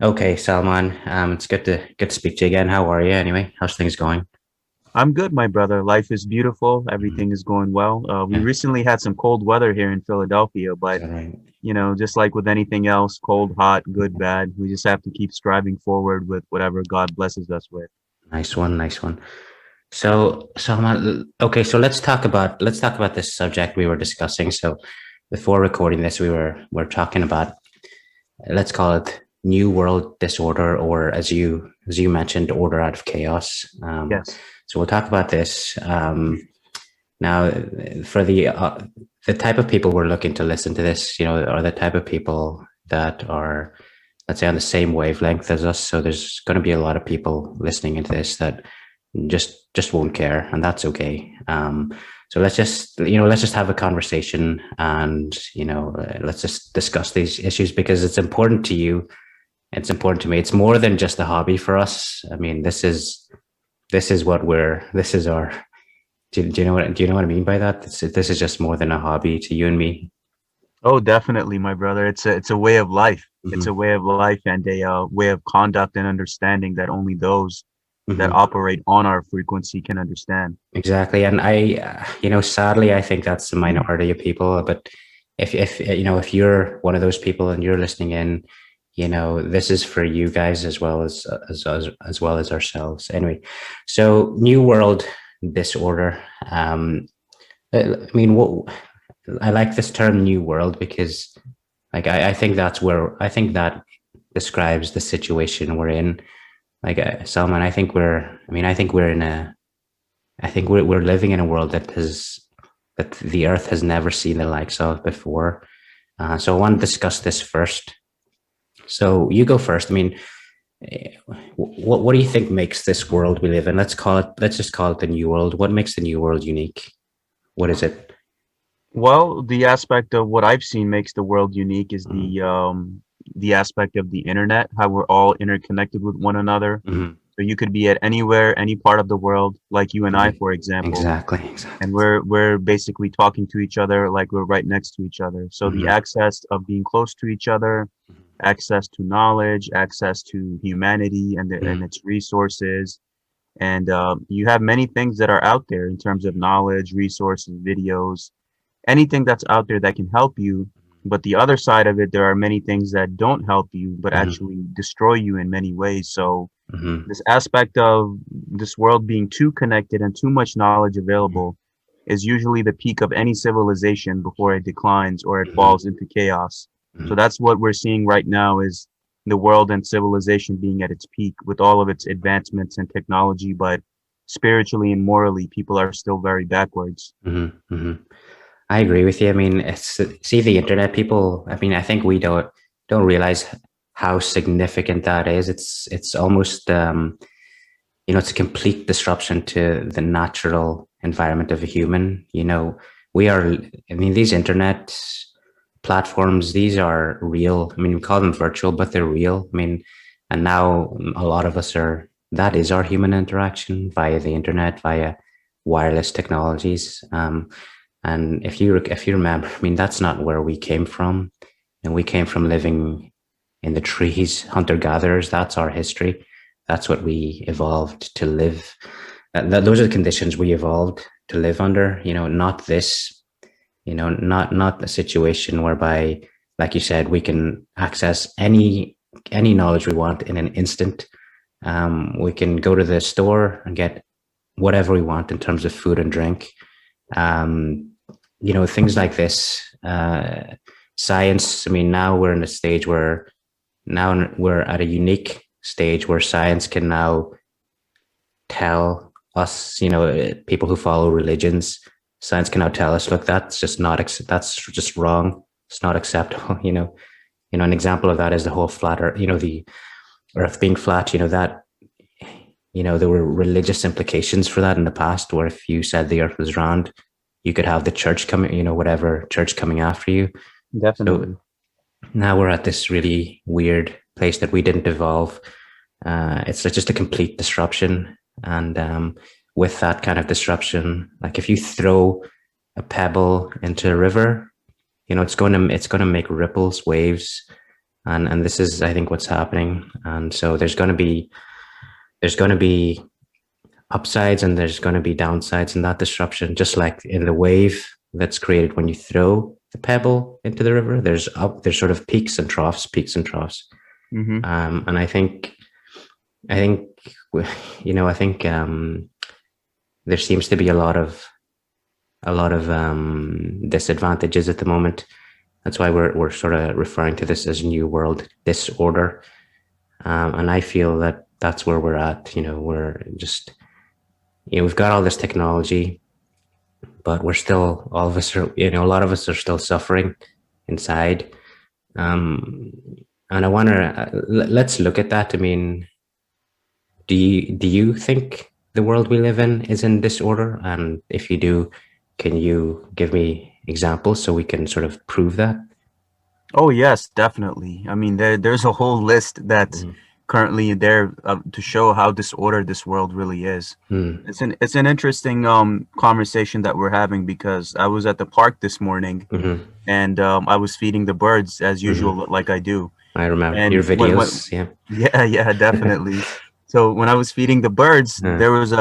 Okay, Salman. It's good to speak to you again. How are you anyway? How's things going? I'm good, my brother. Life is beautiful. Mhm. Everything is going well. We Yeah, recently had some cold weather here in Philadelphia, is but that right? just like with anything else, cold, hot, good, bad, we just have to keep striving forward with whatever God blesses us with. Nice one, nice one. So, Salman, okay, so let's talk about this subject we were discussing. So, before recording this, we were talking about, let's call it New World Disorder, or as you mentioned, order out of chaos. Yes. So we'll talk about this. Now, for the type of people we're looking to listen to this, are the type of people that are, let's say, on the same wavelength as us. So there's going to be a lot of people listening into this that just won't care, and that's okay. So let's just have a conversation, and let's just discuss these issues because it's important to you. It's important to me. It's more than just a hobby for us. I mean, this is what we're. This is our do you know what I mean by that? This is just more than a hobby to you and me. Oh, definitely, my brother. It's a way of life. It's a Hmm. way of life and a way of conduct and understanding that only those that Hmm. operate on our frequency can understand. Exactly. And sadly, I think that's the minority of people. But if you're one of those people and you're listening in, this is for you guys as well as ourselves. Anyway, so New World Disorder. I mean, what I like this term New World because, like, I think that describes the situation we're in. Like, Salman, I think we're living in a world that the earth has never seen the likes of before. So I want to discuss this first. So you go first. I mean, what do you think makes this world we live in? Let's just call it the new world. What makes the new world unique? What is it? Well, the aspect of what I've seen makes the world unique is Mm-hmm. the aspect of the internet, how we're all interconnected with one another. Mm-hmm. So you could be at anywhere, any part of the world, like you and I, for example, Exactly, and exactly. we're basically talking to each other like we're right next to each other. So the Mm-hmm. access of being close to each other, access to knowledge, access to humanity and Mm-hmm. its resources, and you have many things that are out there in terms of knowledge, resources, videos, anything that's out there that can help you. But the other side of it, there are many things that don't help you, but Mm-hmm. actually destroy you in many ways. So Mm-hmm. this aspect of this world being too connected and too much knowledge available is usually the peak of any civilization before it declines or it falls Mm-hmm. into chaos. So Mm-hmm. that's what we're seeing right now is the world and civilization being at its peak with all of its advancements and technology, but spiritually and morally, people are still very backwards. Mm-hmm. Mm-hmm. I agree with you. I mean, see the internet people. I mean, I think we don't realize how significant that is. It's almost it's a complete disruption to the natural environment of a human. We are. I mean, these internet platforms, these are real. I mean, we call them virtual, but they're real. I mean, and now a lot of us are. That is our human interaction via the internet, via wireless technologies. And if you remember, I mean, that's not where we came from. And we came from living in the trees, hunter gatherers. That's our history. That's what we evolved to live. Those are the conditions we evolved to live under. Not this. Not a situation whereby, like you said, we can access any knowledge we want in an instant. We can go to the store and get whatever we want in terms of food and drink. Um, things like this. Science. I mean, now we're at a unique stage where science can now tell us, people who follow religions, science can now tell us, look, that's just wrong. It's not acceptable. An example of that is the whole flat Earth. The Earth being flat. There were religious implications for that in the past, where if you said the Earth was round, you could have the church coming, whatever church coming after you. So Definitely. now we're at this really weird place that we didn't evolve. It's just a complete disruption. And with that kind of disruption, like if you throw a pebble into a river, it's going to make ripples, waves. and this is, I think, what's happening. And so there's going to be upsides and there's going to be downsides in that disruption, just like in the wave that's created when you throw the pebble into the river. There's sort of peaks and troughs. Mm-hmm. And I think, I think there seems to be a lot of disadvantages at the moment. That's why we're sort of referring to this as New World Disorder. And I feel that that's where we're at. We're just, we've got all this technology, but we're still, all of us are, a lot of us are still suffering inside. Um, and I want to, let's look at that. I mean, do you think the world we live in is in disorder? And if you do, can you give me examples so we can sort of prove that? Oh yes, definitely. I mean, there's a whole list that's Mm, currently there to show how disordered this world really is. mm, It's an interesting conversation that we're having because I was at the park this morning mhm, and I was feeding the birds as mhm. usual, like I do. I remember your And when videos. Yeah. yeah, yeah, definitely. So when I was feeding the birds, Uh, there was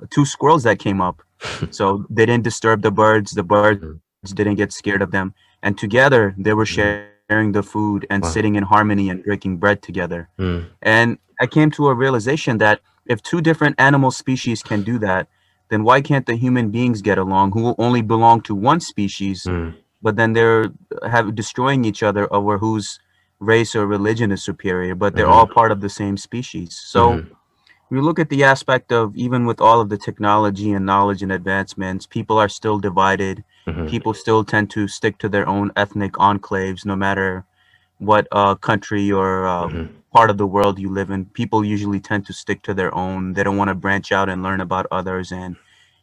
two squirrels that came up. So they didn't disturb the birds. The birds mm, didn't get scared of them. And together they were mm. sharing the food and Wow. sitting in harmony and breaking bread together. Mm, And I came to a realization that if two different animal species can do that, then why can't the human beings get along who only belong to one species, mm, but then they're have destroying each other over whose race or religion is superior, but they're all mhm, part of the same species. So mhm, we look at the aspect of even with all of the technology and knowledge and advancements, people are still divided. mhm, People still tend to stick to their own ethnic enclaves, no matter what country or mhm, part of the world you live in. People usually tend to stick to their own. They don't want to branch out and learn about others and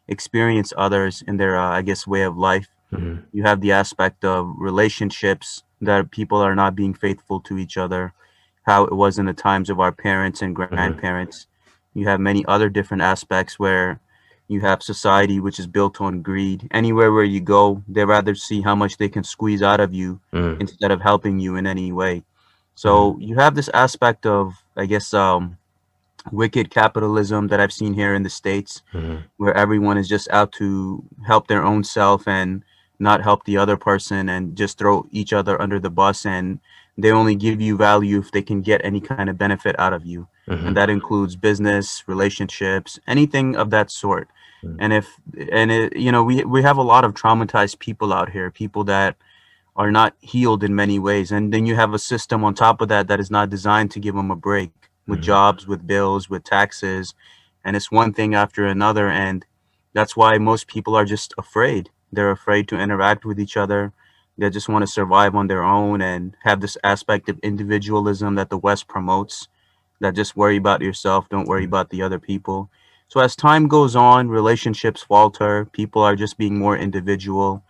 experience others in their, I guess, way of life. mhm, You have the aspect of relationships that people are not being faithful to each other, how it was in the times of our parents and mhm, grandparents. You have many other different aspects where you have society which is built on greed. Anywhere where you go, they rather see how much they can squeeze out of you mhm, instead of helping you in any way. mhm, So you have this aspect of, I guess, wicked capitalism that I've seen here in the States, mhm, where everyone is just out to help their own self and not help the other person and just throw each other under the bus, and they only give you value if they can get any kind of benefit out of you, and mhm, that includes business, relationships, anything of that sort. mhm, And if and it, we have a lot of traumatized people out here, people that are not healed in many ways. And then you have a system on top of that that is not designed to give them a break with mhm, jobs, with bills, with taxes. And it's one thing after another. And that's why most people are just afraid. They're afraid to interact with each other. They just want to survive on their own and have this aspect of individualism that the West promotes, that just worry about yourself, don't worry mhm, about the other people. So as time goes on, relationships falter. People are just being more individual,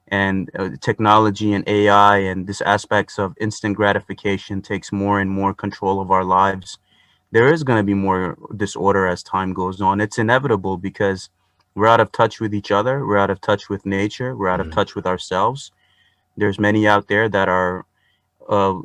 and technology and AI and this aspects of instant gratification takes more and more control of our lives. There is going to be more disorder as time goes on. It's inevitable because we're out of touch with each other, we're out of touch with nature, we're out of mhm, touch with ourselves. There's many out there that are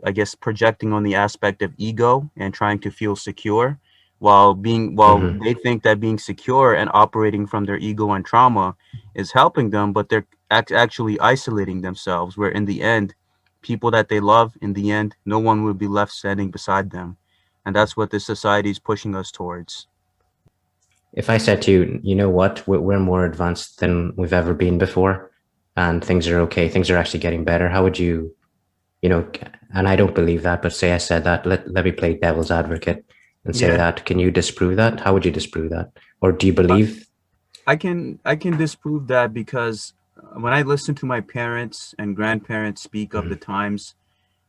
I guess projecting on the aspect of ego and trying to feel secure, while mhm. they think that being secure and operating from their ego and trauma is helping them, but they're actually isolating themselves, where in the end, people that they love, in the end, no one will be left standing beside them. And that's what this society is pushing us towards. If I said to you, you know what, we're more advanced than we've ever been before, and things are okay, things are actually getting better, how would you, you know, and I don't believe that, but say I said that, let me play devil's advocate and say Yeah. that, can you disprove that? How would you disprove that? Or do you believe? I can disprove that because when I listen to my parents and grandparents speak of the Mhm, times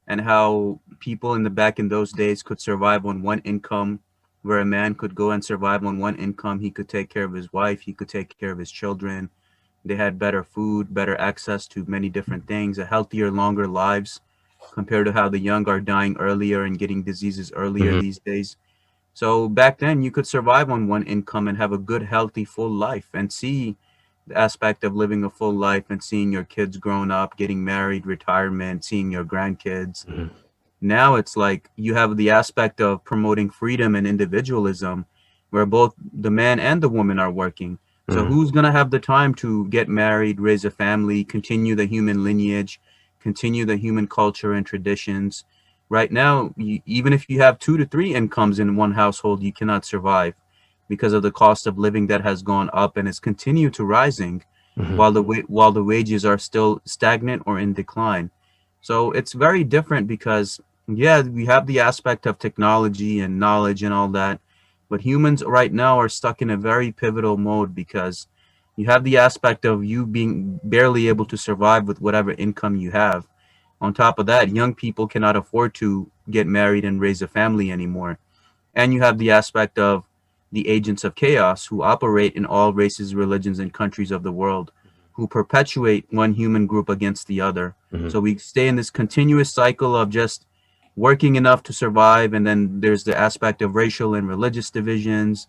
and how people in the back in those days could survive on one income, where a man could go and survive on one income, he could take care of his wife, he could take care of his children. They had better food, better access to many different things, a healthier, longer lives compared to how the young are dying earlier and getting diseases earlier mhm, these days. So back then, you could survive on one income and have a good, healthy, full life and see the aspect of living a full life and seeing your kids growing up, getting married, retirement, seeing your grandkids. mhm, Now it's like you have the aspect of promoting freedom and individualism, where both the man and the woman are working. So Mm, who's going to have the time to get married, raise a family, continue the human lineage, continue the human culture and traditions? Right now, even if you have 2 to 3 incomes in one household, you cannot survive because of the cost of living that has gone up and is continued to rising, mhm, while the wages are still stagnant or in decline. So it's very different because, yeah, we have the aspect of technology and knowledge and all that, but humans right now are stuck in a very pivotal mode because you have the aspect of you being barely able to survive with whatever income you have. On top of that, young people cannot afford to get married and raise a family anymore. And you have the aspect of the agents of chaos who operate in all races, religions, and countries of the world, who perpetuate one human group against the other. mhm, So we stay in this continuous cycle of just working enough to survive. And then there's the aspect of racial and religious divisions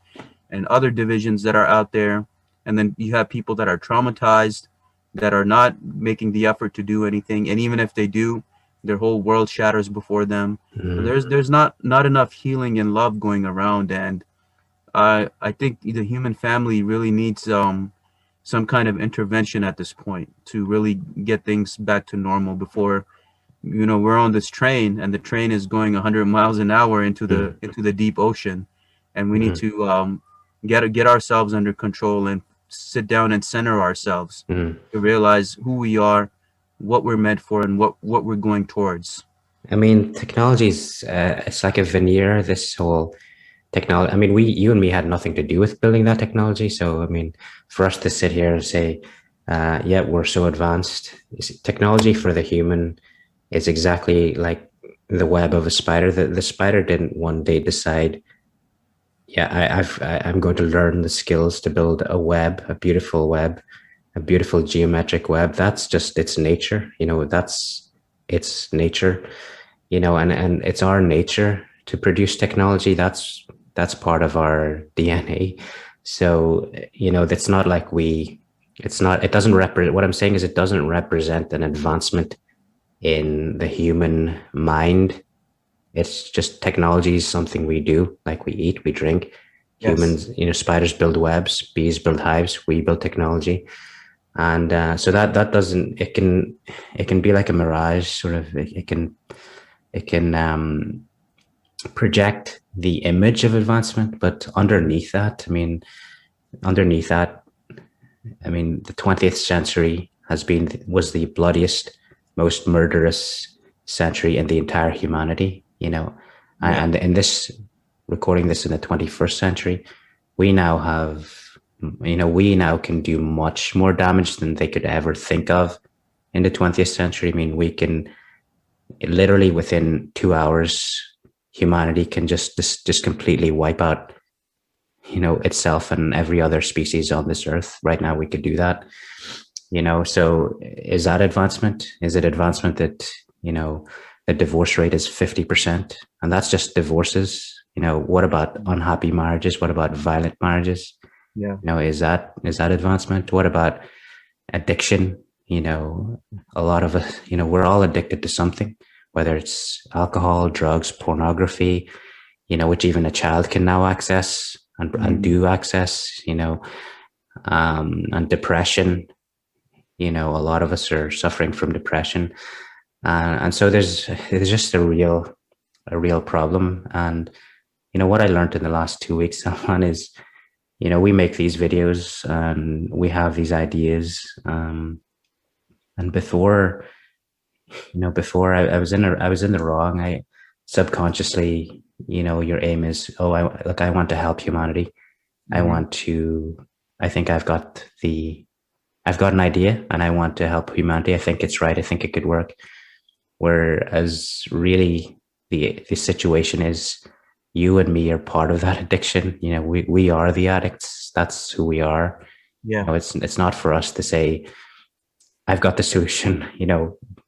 and other divisions that are out there. And then you have people that are traumatized, that are not making the effort to do anything. And even if they do, their whole world shatters before them. So mhm. there's not enough healing and love going around, and I think the human family really needs some kind of intervention at this point to really get things back to normal before we're on this train and the train is going 100 miles an hour Mm, into the deep ocean, and we need mhm, to get ourselves under control and sit down and center ourselves mhm. to realize who we are, what we're meant for, and what we're going towards. I mean, technology's it's like a veneer. This whole technology. I mean, you and me had nothing to do with building that technology. So, I mean, for us to sit here and say, yeah, we're so advanced, technology for the human is exactly like the web of a spider. The spider didn't one day decide, yeah, I'm going to learn the skills to build a web, a beautiful geometric web. That's just its nature. That's its nature. And it's our nature to produce technology. That's part of our DNA. So, that's not like it doesn't represent, what I'm saying is it doesn't represent an advancement in the human mind. It's just technology is something we do, like we eat, we drink. Yes. Humans, spiders build webs, bees build hives, we build technology. And so that doesn't, it can be like a mirage, sort of. It can project the image of advancement, but underneath that, the 20th century was the bloodiest, most murderous century in the entire humanity. Yeah. And in this recording this in the 21st century, we now have, we now can do much more damage than they could ever think of in the 20th century. I mean, we can literally within 2 hours, humanity can just completely wipe out, itself and every other species on this earth. Right now, we could do that. So is that advancement? Is it advancement that the divorce rate is 50%, and that's just divorces? What about unhappy marriages? What about violent marriages? Yeah. Is that advancement? What about addiction? A lot of us, we're all addicted to something, whether it's alcohol, drugs, pornography, which even a child can now access and Mm. do access, and depression. A lot of us are suffering from depression. And so there's just a real problem. And, what I learned in the last 2 weeks, Salman, is, we make these videos and we have these ideas. And before I was in the wrong. I subconsciously, your aim is, oh, I want to help humanity. I Mm-hmm. want to, I think I've got an idea and I want to help humanity. I think it's right. I think it could work. Whereas really the situation is you and me are part of that addiction. We are the addicts. That's who we are. Yeah. It's not for us to say, I've got the solution.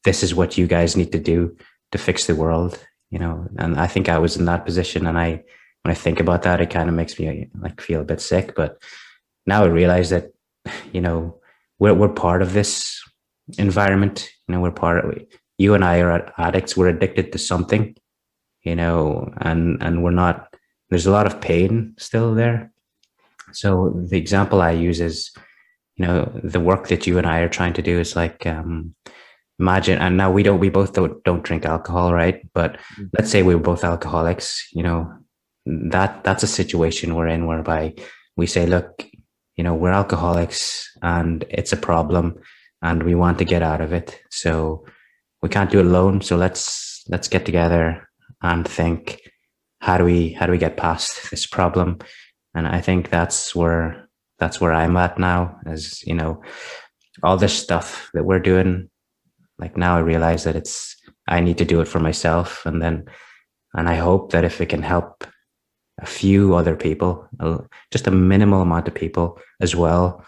This is what you guys need to do to fix the world. And I think I was in that position. And when I think about that, it kind of makes me like feel a bit sick. But now I realize that, you know, we're part of this environment. We're part of it. you and I are addicts. We're addicted to something, and we're not. There's a lot of pain still there. So the example I use is, the work that you and I are trying to do is like, imagine, and now we both don't drink alcohol, right? But let's say we were both alcoholics, that's a situation we're in whereby we say, look, we're alcoholics and it's a problem and we want to get out of it. So we can't do it alone. So let's get together and think, how do we get past this problem? And I think that's where I'm at now, as all this stuff that we're doing. Like now I realize that I need to do it for myself. And I hope that if it can help a few other people, just a minimal amount of people as well,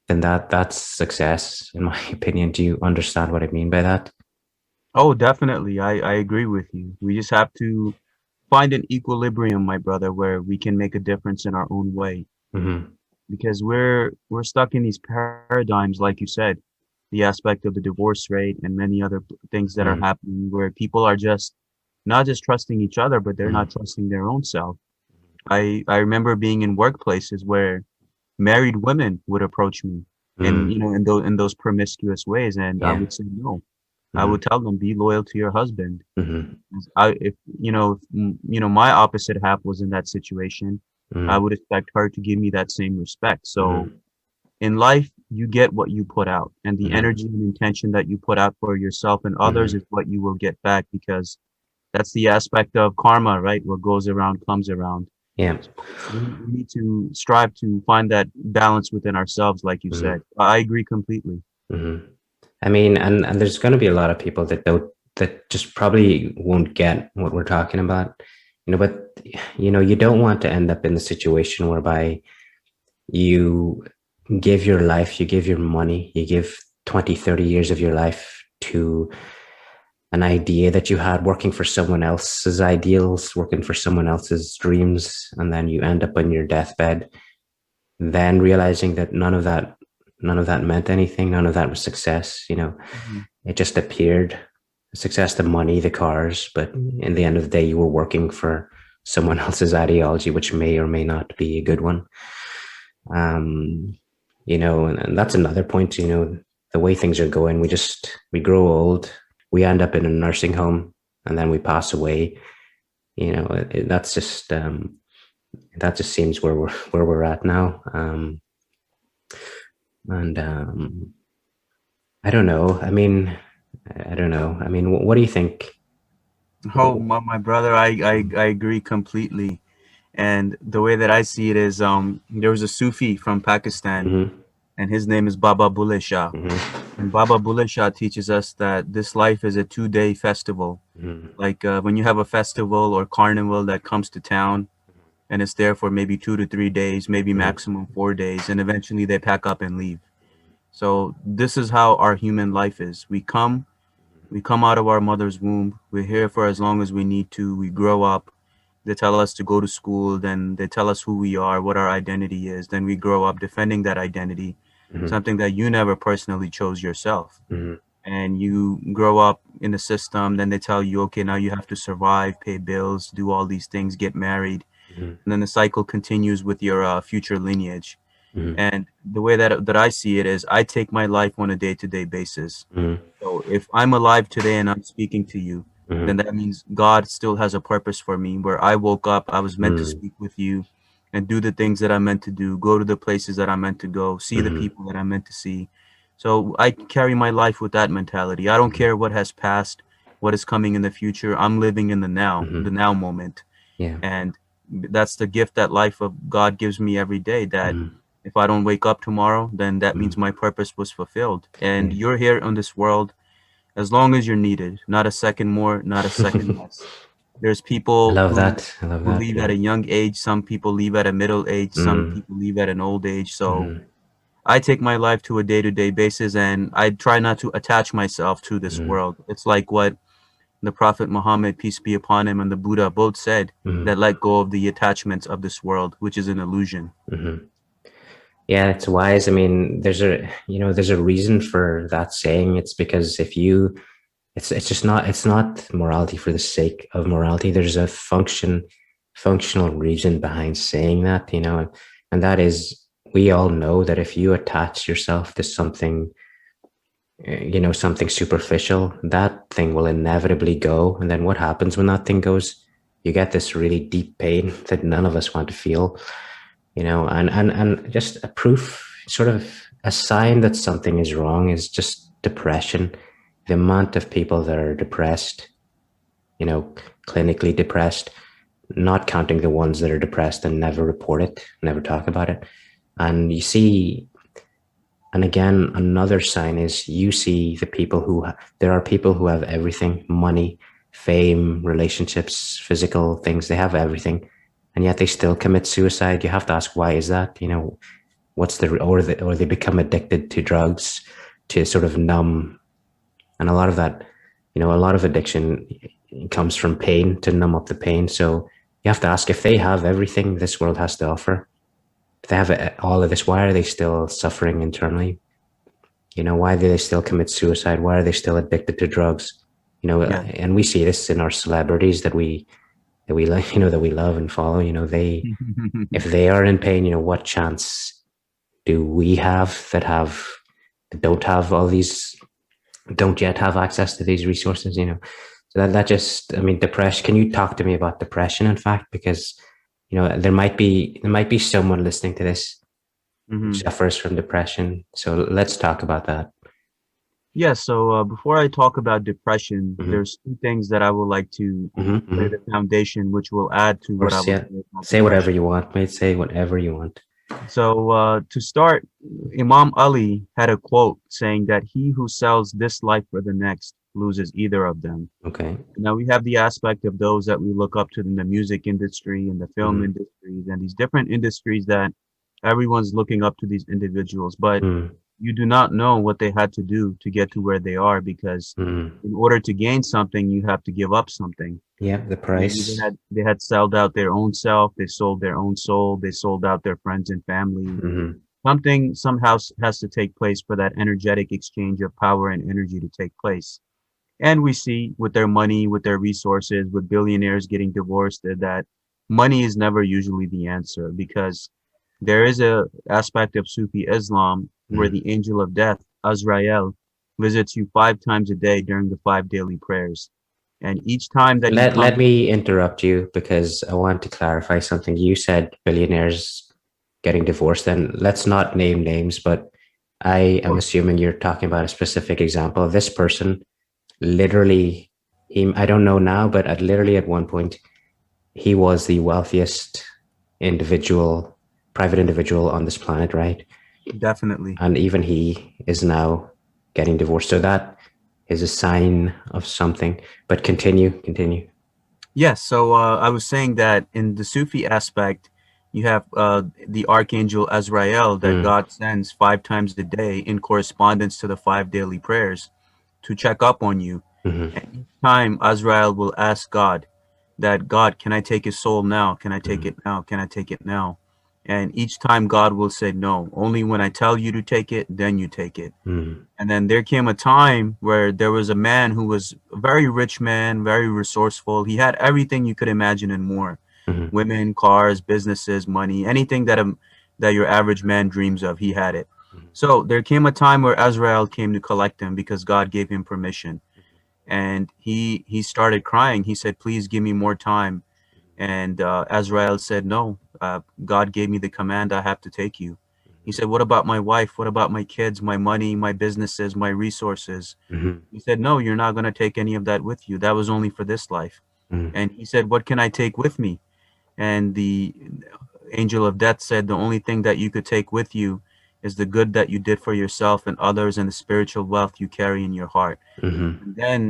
then that's success, in my opinion. Do you understand what I mean by that? Oh, definitely. I agree with you. We just have to find an equilibrium, my brother, where we can make a difference in our own way. Mm-hmm. Because we're stuck in these paradigms, like you said, the aspect of the divorce rate and many other things that are Mm-hmm. happening where people are just not just trusting each other, but they're not Mm-hmm. trusting their own self. I remember being in workplaces where married women would approach me and in those promiscuous ways, and I Yeah. would say no. I Mm-hmm. would tell them, be loyal to your husband. Mm-hmm. I if my opposite half was in that situation, I Mm-hmm. would expect her to give me that same respect. So Mm-hmm. in life, you get what you put out, and the Mm-hmm. energy and intention that you put out for yourself and others is Mm-hmm. what you will get back, because that's the aspect of karma, right? What goes around comes around. Yeah. So we need to strive to find that balance within ourselves, like you said. Mm-hmm. I agree completely. Mm-hmm. I mean, and there's going to be a lot of people that just probably won't get what we're talking about, but you don't want to end up in the situation whereby you give your life, you give your money, you give 20, 30 years of your life to an idea that you had, working for someone else's ideals, working for someone else's dreams, and then you end up on your deathbed, then realizing that none of that meant anything, none of that was success. Mhm. It just appeared success, the money, the cars, but in the end of the day, you were working for someone else's ideology, which may or may not be a good one. um and that's another point. The way things are going, we grow old, we end up in a nursing home, and then we pass away. That just seems where we're at now. And I don't know. I don't know. What do you think? Oh, my brother, I agree completely. And the way that I see it is, there was a Sufi from Pakistan, Mm-hmm. and his name is Baba Bulle Shah. Mm-hmm. And Baba Bulle Shah teaches us that this life is a 2-day festival. Mm-hmm. Like when you have a festival or carnival that comes to town, and it's there for maybe 2 to 3 days, maybe maximum 4 days, and eventually they pack up and leave. So this is how our human life is. We come out of our mother's womb. We're here for as long as we need to. We grow up. They tell us to go to school. Then they tell us who we are, what our identity is. Then we grow up defending that identity, Mm-hmm. something that you never personally chose yourself. Mm-hmm. And you grow up in the system. Then they tell you, okay, now you have to survive, pay bills, do all these things, get married. Mm-hmm. And then the cycle continues with your future lineage. Mm-hmm. And the way that I see it is, I take my life on a day-to-day basis. Mm-hmm. So if I'm alive today and I'm speaking to you, then Mm-hmm. that means God still has a purpose for me. Where I woke up, I was meant to Mm-hmm. speak with you and do the things that I'm meant to do, go to the places that I'm meant to go, see the Mm-hmm. people that I'm meant to see. So I carry my life with that mentality. I don't care what has passed, what is coming in the future. I'm living in the Mm-hmm. now moment. Yeah. And that's the gift that life of God gives me every day, that Mm-hmm. if I don't wake up tomorrow, then that means Mm-hmm. my purpose was fulfilled. And Yeah. you're here on this world as long as you're needed, not a second more, not a second less. There's I people love who that. I love who that. leave at Yeah. a young age, some people leave at a middle age, some Mm-hmm. people leave at an old age. So Mm-hmm. I take my life to a day-to-day basis, and I try not to attach myself to this Mm-hmm. world. It's like what the Prophet Muhammad, peace be upon him, and the Buddha both said, that Mm-hmm. let go of the attachments of this world, which is an illusion. Mm-hmm. Yeah, it's wise. There's a reason for that saying. It's because if you it's just not, it's not morality for the sake of morality. There's a functional reason behind saying that, and that is, we all know that if you attach yourself to something, something superficial, that thing will inevitably go. And then what happens when that thing goes? You get this really deep pain that none of us want to feel, and just a proof, sort of a sign that something is wrong, is just depression. The amount of people that are depressed, you know, clinically depressed, not counting the ones that are depressed and never report it, never talk about it. And you see, and again, another sign is you see the people there are people who have everything: money, fame, relationships, physical things. They have everything, and yet they still commit suicide. You have to ask, why is that? What's or they become addicted to drugs to sort of numb. And a lot of that, a lot of addiction comes from pain, to numb up the pain. So you have to ask, if they have everything this world has to offer, if they have all of this, why are they still suffering internally? Why do they still commit suicide? Why are they still addicted to drugs? Yeah. And we see this in our celebrities that we like, that we love and follow. They, if they are in pain, what chance do we have that don't have all these, don't yet have access to these resources? So that just, I mean, depression. Can you talk to me about depression, in fact? Because there might be someone listening to this who Hmm. suffers from depression. So let's talk about that. Yeah, so before I talk about depression, Mm-hmm. there's two things that I would like to Mm-hmm. lay Mm-hmm. the foundation, which will add to Of what I course, will yeah. say about Say whatever depression. you want, mate. Say whatever you want. So to start, Imam Ali had a quote saying that he who sells this life for the next loses either of them. Okay. Now we have the aspect of those that we look up to in the music industry and the film Mm-hmm. industries and these different industries that everyone's looking up to these individuals, but Mm-hmm. you do not know what they had to do to get to where they are because Mm-hmm. in order to gain something, you have to give up something. Yeah, the Maybe they price. had they had sold out their own self, they sold their own soul, they sold out their friends and family. Mm-hmm. Something somehow has to take place for that energetic exchange of power and energy to take place. And we see with their money, with their resources, with billionaires getting divorced, that money is never usually the answer because there is a aspect of Sufi Islam where Mm-hmm. the angel of death, Azrael, visits you 5 times a day during the 5 daily prayers. And each time that he Let comes, me interrupt you because I want to clarify something. You said billionaires getting divorced, and let's not name names, but I am assuming you're talking about a specific example. This person literally, I don't know now, but literally at one point, he was the wealthiest individual, private individual on this planet, right? definitely. And even he is now getting divorced. So that is a sign of something. But continue. Yes, so I was saying that in the Sufi aspect, you have the archangel Azrael that Mm, God sends 5 times a day in correspondence to the 5 daily prayers to check up on you. mm-hmm, And each time Azrael will ask God that, God, can I take his soul now? Can I take mm-hmm, it now? Can I take it now? And each time God will say no. Only when I tell you to take it, then you take it. mm-hmm, And then there came a time where there was a man who was a very rich man, very resourceful. He had everything you could imagine and more: mm-hmm, women, cars, businesses, money, anything that your average man dreams of, he had it. So there came a time where Azrael came to collect him because God gave him permission. And he started crying. He said, "Please give me more time." And Azrael said, "No, God gave me the command. I have to take you." He said, "What about my wife? What about my kids, my money, my businesses, my resources?" mm-hmm, He said, "No, you're not going to take any of that with you. That was only for this life." mm-hmm, And he said, "What can I take with me?" And the angel of death said, "The only thing that you could take with you is the good that you did for yourself and others and the spiritual wealth you carry in your heart." mm-hmm, And then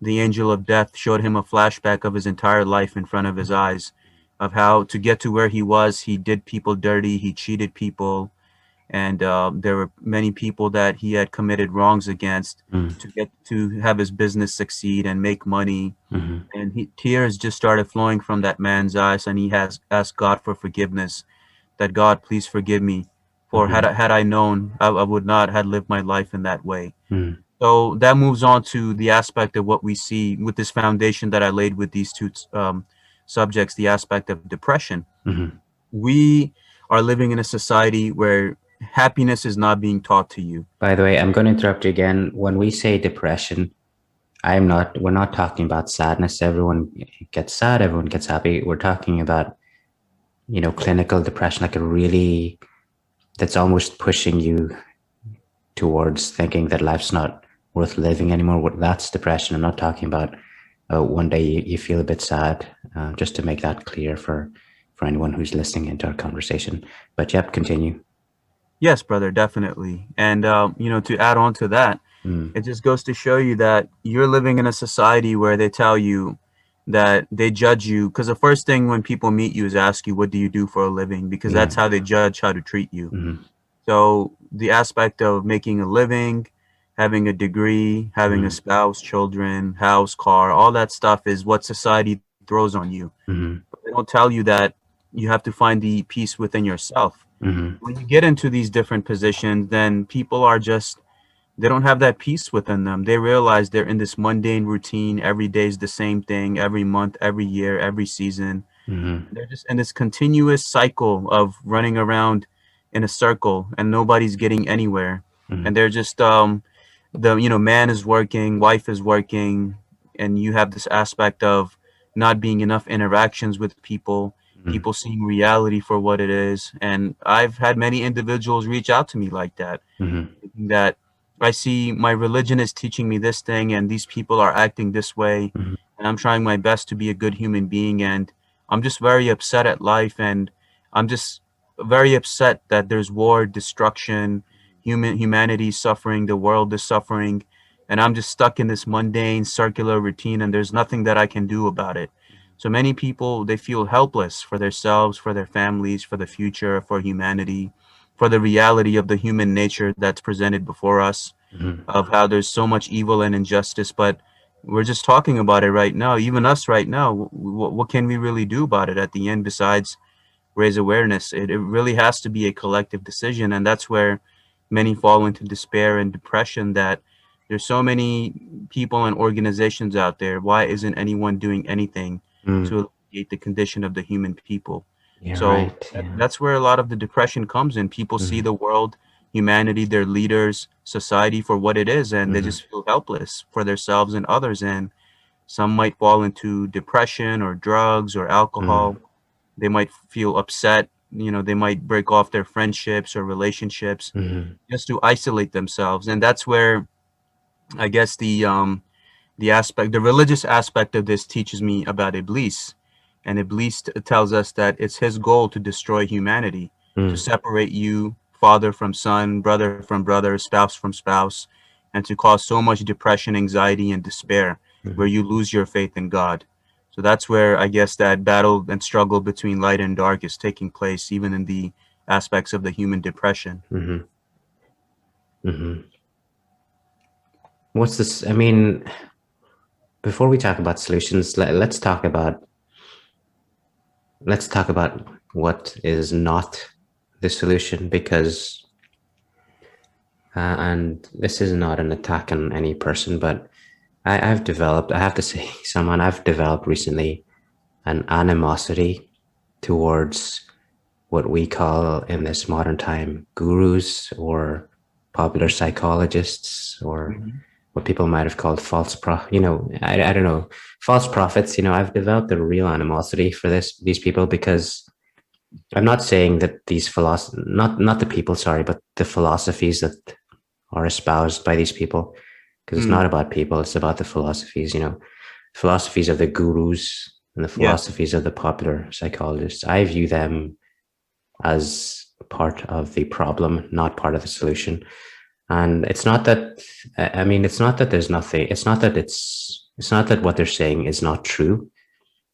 the angel of death showed him a flashback of his entire life in front of his eyes, of how to get to where he was, he did people dirty, he cheated people, and there were many people that he had committed wrongs against to get to have his business succeed and make money. mm-hmm, And tears just started flowing from that man's eyes, and he has asked God for forgiveness. That, God, please forgive me, for mm-hmm, had I known, I would not have lived my life in that way. So that moves on to the aspect of what we see with this foundation that I laid with these two subjects, the aspect of depression. Hmm. We are living in a society where happiness is not being taught to you. By the way, I'm going to interrupt you again. When we say depression, we're not talking about sadness. Everyone gets sad, everyone gets happy. We're talking about, clinical depression, like a really, that's almost pushing you towards thinking that life's not worth living anymore. That's depression. I'm not talking about one day you feel a bit sad, just to make that clear for anyone who's listening into our conversation. But yep, continue. Yes, brother, definitely. And to add on to that, Mm, it just goes to show you that you're living in a society where they tell you that they judge you, because the first thing when people meet you is ask you, what do you do for a living? Because yeah. that's how they judge how to treat you. Mm, So the aspect of making a living, having a degree, having a mm, spouse, children, house, car, all that stuff is what society throws on you. mm, But they don't tell you that you have to find the peace within yourself. mm, When you get into these different positions, then people are just, they don't have that peace within them. They realize they're in this mundane routine. Every day is the same thing, every month, every year, every season. mm, They're just in this continuous cycle of running around in a circle and nobody's getting anywhere. And mm, they're just the man is working, wife is working, and you have this aspect of not being enough interactions with people, mm, people seeing reality for what it is. And I've had many individuals reach out to me like that, mm, that I see my religion is teaching me this thing and these people are acting this way, mm, and I'm trying my best to be a good human being, and I'm just very upset at life, and I'm just very upset that there's war, destruction, humanity suffering, the world is suffering, and I'm just stuck in this mundane circular routine and there's nothing that I can do about it. So many people, they feel helpless for themselves, for their families, for the future, for humanity, for the reality of the human nature that's presented before us, mm, of how there's so much evil and injustice. But we're just talking about it right now, even us right now. What can we really do about it at the end besides raise awareness? It really has to be a collective decision. And that's where many fall into despair and depression, that there's so many people and organizations out there. Why isn't anyone doing anything to mm. alleviate the condition of the human people? Yeah, So right. Yeah. that's where a lot of the depression comes in. People see Mm, the world, humanity, their leaders, society for what it is, and they mm, just feel helpless for themselves and others. And some might fall into depression or drugs or alcohol. mm, They might feel upset. They might break off their friendships or relationships mm, just to isolate themselves. And that's where I guess the religious aspect of this teaches me about Iblis. And Iblis tells us that it's his goal to destroy humanity, to mm, separate you, father from son, brother from brother, spouse from spouse, and to cause so much depression, anxiety, and despair, where mm, you lose your faith in God. So that's where I guess that battle and struggle between light and dark is taking place, even in the aspects of the human depression. mm, mm. What's this? I mean, before we talk about solutions, let's talk about what is not the solution, because and this is not an attack on any person, but I have to say, someone I've developed recently an animosity towards what we call in this modern time gurus or popular psychologists, or Mhm. what people might have called I don't know, false prophets. I've developed a real animosity for these people, because I'm not saying that these not the people, sorry, but the philosophies that are espoused by these people, because it's not Mm, about people, it's about the philosophies, philosophies of the gurus and the yeah. philosophies of the popular psychologists. I view them as part of the problem, not part of the solution. And it's not that, I mean, it's not that there's nothing, it's not that what they're saying is not true,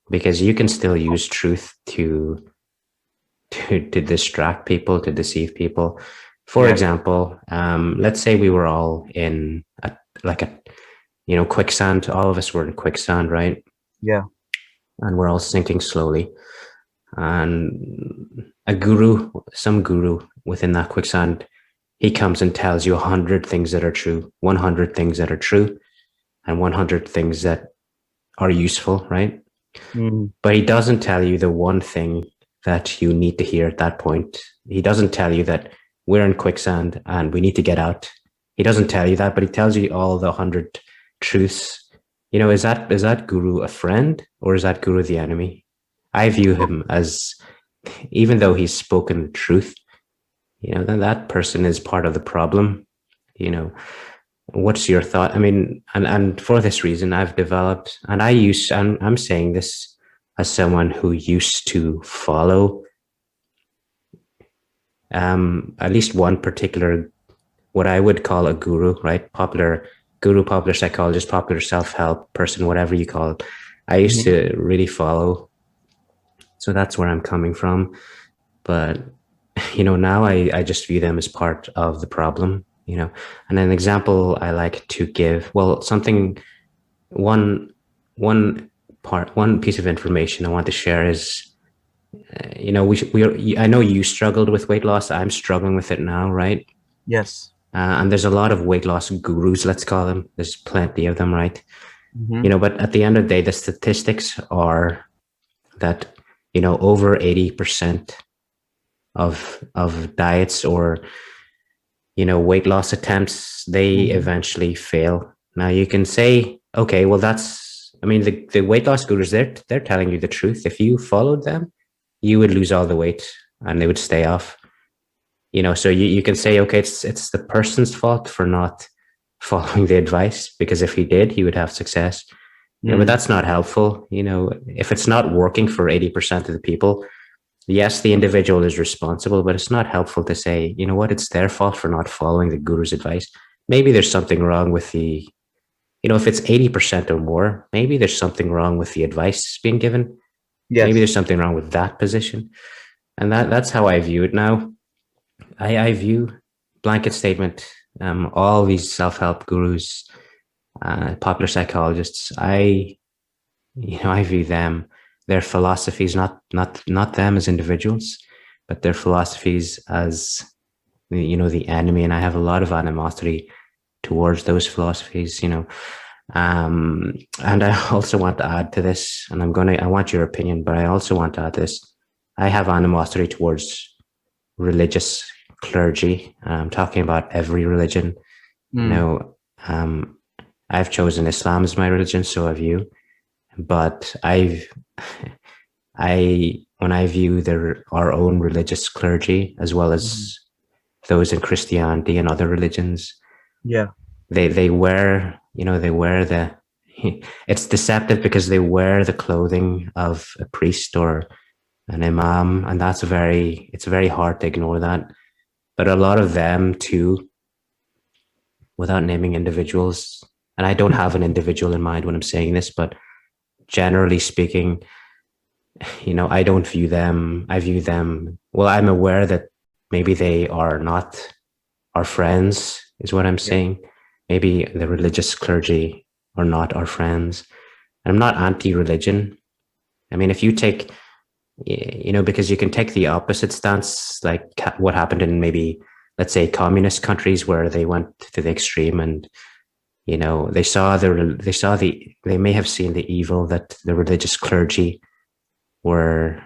because you can still use truth to distract people, to deceive people. For Yes. example, let's say we were all in like a, quicksand. All of us were in quicksand, right? Yeah. And we're all sinking slowly. And some guru within that quicksand, he comes and tells you 100 things that are true, 100 things that are true, and 100 things that are useful, right? Mm. But he doesn't tell you the one thing that you need to hear at that point. He doesn't tell you that we're in quicksand and we need to get out. He doesn't tell you that, but he tells you all the 100 truths. Is that guru a friend or is that guru the enemy? I view him as, even though he's spoken the truth, then that person is part of the problem. You know, what's your thought? I mean, and for this reason, I've developed, and I'm saying this as someone who used to follow at least one particular, what I would call a guru, right? Popular guru, popular psychologist, popular self-help person, whatever you call it. I used Mhm. to really follow. So that's where I'm coming from. But, now I just view them as part of the problem, and an example I like to give, well, one, one piece of information I want to share is, I know you struggled with weight loss. I'm struggling with it now, right? Yes. And there's a lot of weight loss gurus, let's call them. There's plenty of them, right? Hmm. But at the end of the day, the statistics are that, over 80% of diets or, weight loss attempts, they Hmm. eventually fail. Now you can say, okay, well, I mean, the weight loss gurus, they're telling you the truth. If you followed them, you would lose all the weight and they would stay off. So you can say, okay, it's the person's fault for not following the advice, because if he did, he would have success. But Mm. that's not helpful. If it's not working for 80% of the people, yes, the individual is responsible, but it's not helpful to say, what, it's their fault for not following the guru's advice. Maybe there's something wrong with if it's 80% or more, maybe there's something wrong with the advice being given. Maybe Yes. there's something wrong with that position. And that's how I view it now. I view, blanket statement, all these self-help gurus, popular psychologists, I view them, their philosophies, not them as individuals, but their philosophies as, the enemy. And I have a lot of animosity towards those philosophies. And I also want to add to this, and I want your opinion, but I also want to add this. I have animosity towards religious clergy. I'm talking about every religion. You Mm. know, um, I've chosen Islam as my religion, so have you. But when I view our own religious clergy, as well Mhm. as those in Christianity and other religions, Yeah. they wear, they wear the, it's deceptive because they wear the clothing of a priest or an imam, and it's very hard to ignore that. But a lot of them too, without naming individuals, and I don't have an individual in mind when I'm saying this, but generally speaking, I don't view them. I view them. Well, I'm aware that maybe they are not our friends, is what I'm Yeah. saying. Maybe the religious clergy are not our friends. I'm not anti-religion. I mean, if you take, because you can take the opposite stance, like what happened in maybe, let's say, communist countries where they went to the extreme, and they may have seen the evil that the religious clergy were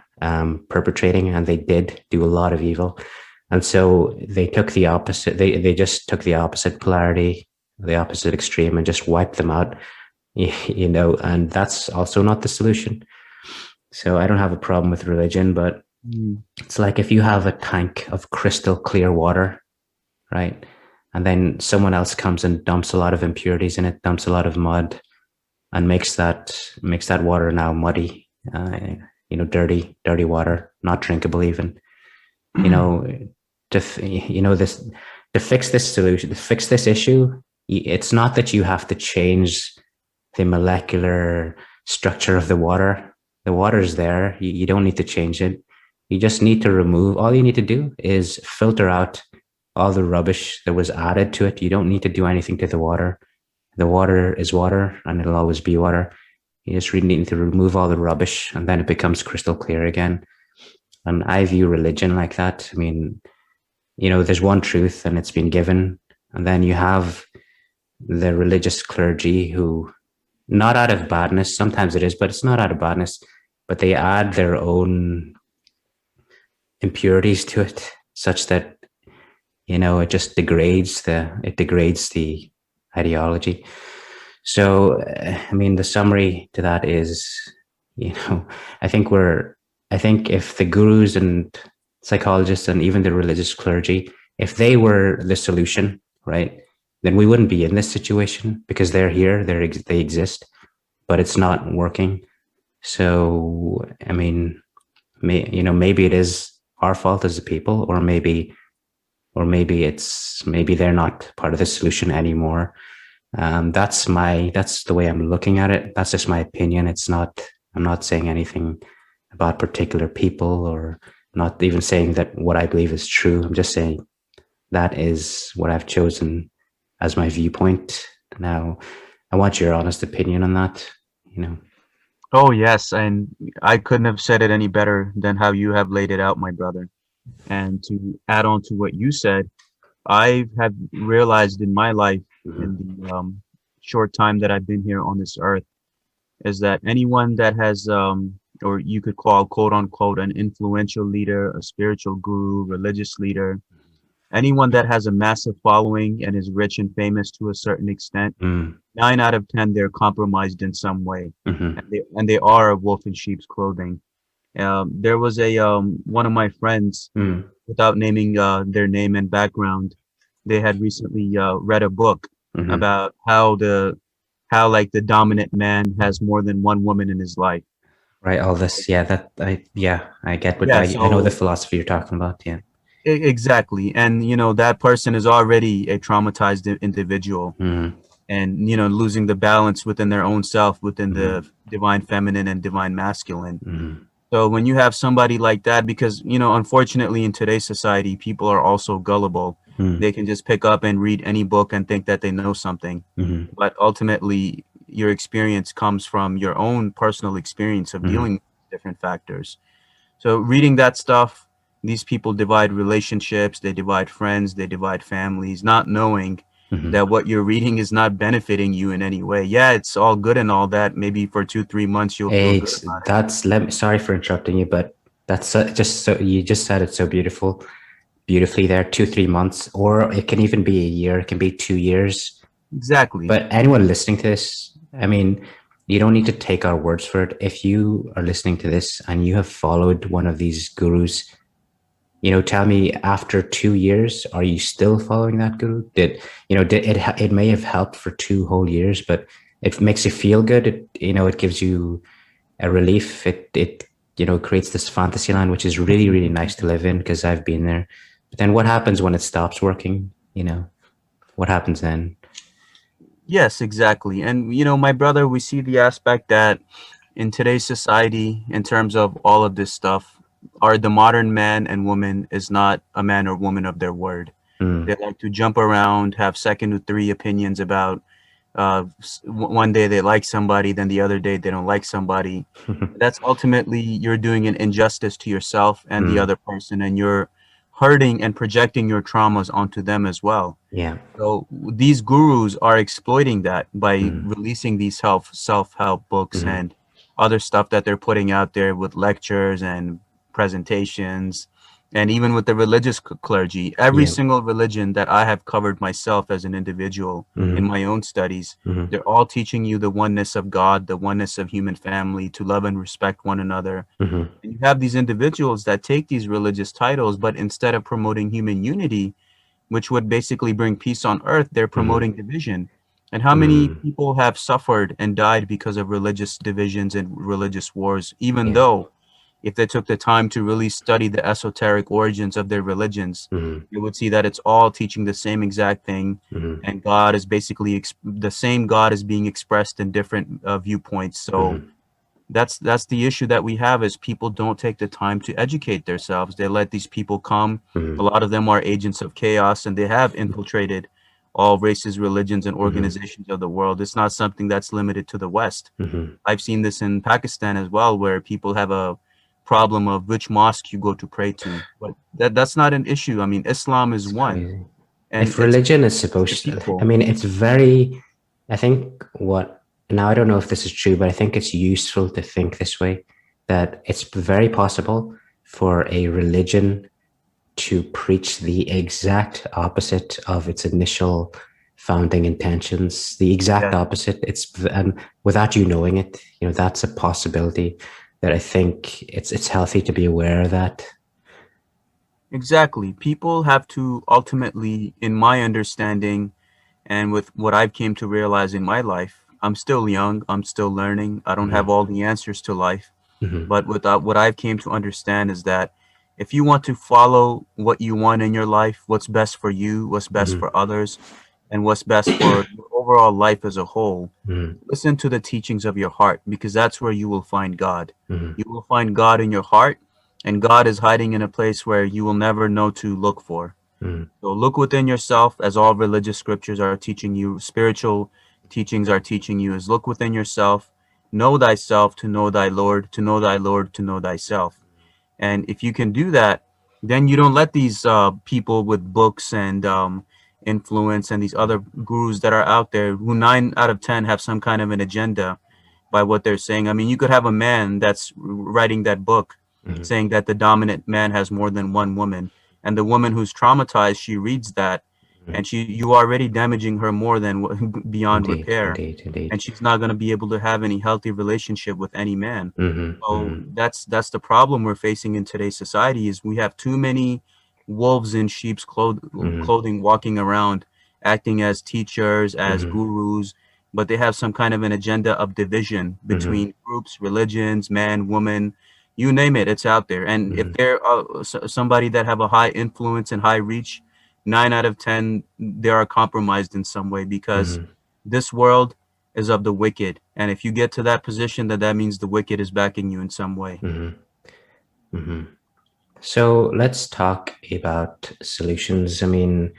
perpetrating, and they did do a lot of evil. And so they took the opposite. They just took the opposite polarity, the opposite extreme, and just wiped them out. And that's also not the solution. So I don't have a problem with religion, but Mm. it's like if you have a tank of crystal clear water, right? And then someone else comes and dumps a lot of impurities in it, dumps a lot of mud, and makes that water now muddy, dirty water, not drinkable even. You know, this, to fix this solution, to fix this issue, it's not that you have to change the molecular structure of the water. The water is there. You don't need to change it. You just need to remove. All you need to do is filter out all the rubbish that was added to it. You don't need to do anything to the water. The water is water, and it'll always be water. You just really need to remove all the rubbish, and then it becomes crystal clear again. And I view religion like that. I mean, there's one truth and it's been given. And then you have the religious clergy who, not out of badness, sometimes it is, but it's not out of badness, but they add their own impurities to it such that, it just degrades the ideology. So, I mean, the summary to that is, you know, I think I think if the gurus and psychologists and even the religious clergy, if they were the solution, right, then we wouldn't be in this situation because they're here, they exist, but it's not working. So, I mean, maybe it is our fault as a people, or maybe they're not part of the solution anymore. That's the way I'm looking at it. That's just my opinion. I'm not saying anything about particular people, or not even saying that what I believe is true. I'm just saying that is what I've chosen as my viewpoint. Now, I want your honest opinion on that, you know. Oh, yes, and I couldn't have said it any better than how you have laid it out, my brother. And to add on to what you said, I have realized in my life, in Mhm. the short time that I've been here on this earth, is that anyone that has, or you could call quote unquote, an influential leader, a spiritual guru, religious leader, anyone that has a massive following and is rich and famous to a certain extent, Mm. 9 out of 10, they're compromised in some way, Mhm. and they are a wolf in sheep's clothing. There was a one of my friends, Mm. without naming their name and background, they had recently read a book Mhm. about how like the dominant man has more than one woman in his life. Right. All this, yeah. I get what Yeah, I know the so philosophy you're talking about. Yeah. exactly, and that person is already a traumatized individual, Mm. and losing the balance within their own self, within the Mm. divine feminine and divine masculine. Mm. So when you have somebody like that, because unfortunately in today's society, people are also gullible. Mm. They can just pick up and read any book and think that they know something. Mm. But ultimately, your experience comes from your own personal experience of Mm. dealing with different factors. So reading that stuff, these people divide relationships, they divide friends, they divide families, not knowing Mm. that what you're reading is not benefiting you in any way. Yeah, it's all good and all that. Maybe for 2, 3 months you'll feel good about it. Sorry for interrupting you, but that's just so you just said it so beautifully there. 2, 3 months, or it can even be a year. It can be 2 years. Exactly. But anyone listening to this, I mean, you don't need to take our words for it. If you are listening to this and you have followed one of these gurus, tell me after 2 years, are you still following that guru? Did it may have helped for 2 whole years, but it makes you feel good. It gives you a relief. It creates this fantasy land, which is really, really nice to live in because I've been there. But then what happens when it stops working? What happens then? Yes, exactly. And my brother, we see the aspect that in today's society, in terms of all of this stuff, are the modern man and woman is not a man or woman of their word. They Mm. like to jump around, have second or three opinions about one day they like somebody, then the other day they don't like somebody. That's ultimately you're doing an injustice to yourself and the Mm. other person, and you're hurting and projecting your traumas onto them as well. Yeah. So these gurus are exploiting that by Mm. releasing these self-help books Mm. and other stuff that they're putting out there with lectures and presentations, and even with the religious clergy. Every Yeah. single religion that I have covered myself as an individual in Mm. my own studies, Mm. they're all teaching you the oneness of God, the oneness of human family, to love and respect one another. Mm. And you have these individuals that take these religious titles, but instead of promoting human unity, which would basically bring peace on earth, they're Mm. promoting division. And how many Mm. people have suffered and died because of religious divisions and religious wars, even Yeah. though if they took the time to really study the esoteric origins of their religions, Mm. you would see that it's all teaching the same exact thing. Mm. And God is basically the same God is being expressed in different viewpoints. So Mm. that's the issue that we have is people don't take the time to educate themselves. They let these people come. A Mm. lot of them are agents of chaos, and they have infiltrated all races, religions, and Mm. organizations of the world. It's not something that's limited to the West. Mm. I've seen this in Pakistan as well, where people have a problem of which mosque you go to pray to. But that's not an issue. I mean, Islam is It's one, crazy. and If religion is it's the supposed to, I people. mean, it's very, I think what, now I don't know if this is true, but I think it's useful to think this way, that it's very possible for a religion to preach the exact opposite of its initial founding intentions, the exact Yeah, opposite. And without you knowing it, that's a possibility that I think it's healthy to be aware of that. exactly. People have to ultimately, in my understanding, and with what I've came to realize in my life, I'm still young, I'm still learning, I don't have Mm-hmm. all the answers to life. Mm-hmm. But what I've came to understand is that if you want to follow what you want in your life, what's best for you, what's best Mm-hmm. for others, and what's best for your overall life as a whole, Mm-hmm. listen to the teachings of your heart, because that's where you will find God. Mm-hmm. You will find God in your heart, and God is hiding in a place where you will never know to look for. Mm-hmm. So look within yourself, as all religious scriptures are teaching you, spiritual teachings are teaching you, is look within yourself, know thyself to know thy Lord, to know thy Lord, to know thyself. And if you can do that, then you don't let these people with books and influence and these other gurus that are out there, who 9 out of 10 have some kind of an agenda by what they're saying. I mean, you could have a man that's writing that book Mm-hmm. saying that the dominant man has more than one woman, and the woman who's traumatized, she reads that, Mm-hmm. and you already damaging her more than beyond Indeed, repair, indeed, indeed. and she's not going to be able to have any healthy relationship with any man. Mm-hmm. So Mm-hmm. that's the problem we're facing in today's society, is we have too many wolves in sheep's Mm-hmm. clothing walking around, acting as teachers, as Mm-hmm. gurus, but they have some kind of an agenda of division Mm-hmm. between groups, religions, man, woman, you name it, it's out there. And if Mm-hmm. they're somebody that have a high influence and high reach, 9 out of 10 they are compromised in some way, because Mm-hmm. this world is of the wicked. And if you get to that position, that means the wicked is backing you in some way. Mm-hmm. Mm-hmm. So let's talk about solutions. I mean,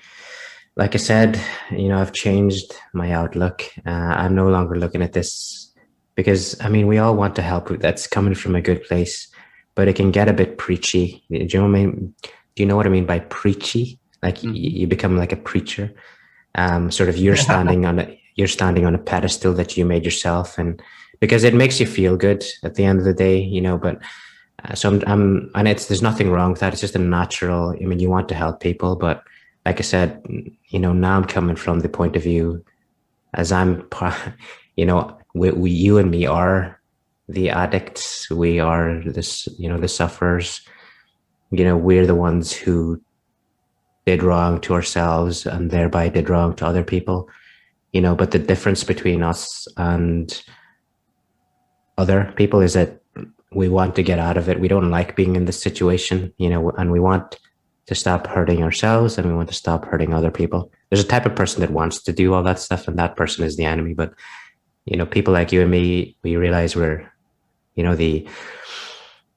like I said, I've changed my outlook. I'm no longer looking at this because, I mean, we all want to help. That's coming from a good place, but it can get a bit preachy. Do you know what I mean? Do you know what I mean by preachy? Like Hmm. you become like a preacher. Sort of you're standing on a pedestal that you made yourself, and because it makes you feel good at the end of the day, but so and there's nothing wrong with that. It's just a natural. I mean, you want to help people, but like I said, now I'm coming from the point of view as you and me are the addicts. We are this, the sufferers. We're the ones who did wrong to ourselves and thereby did wrong to other people. But the difference between us and other people is that we want to get out of it. We don't like being in this situation, and we want to stop hurting ourselves and we want to stop hurting other people. There's a type of person that wants to do all that stuff, and that person is the enemy. But, people like you and me, we realize we're, the,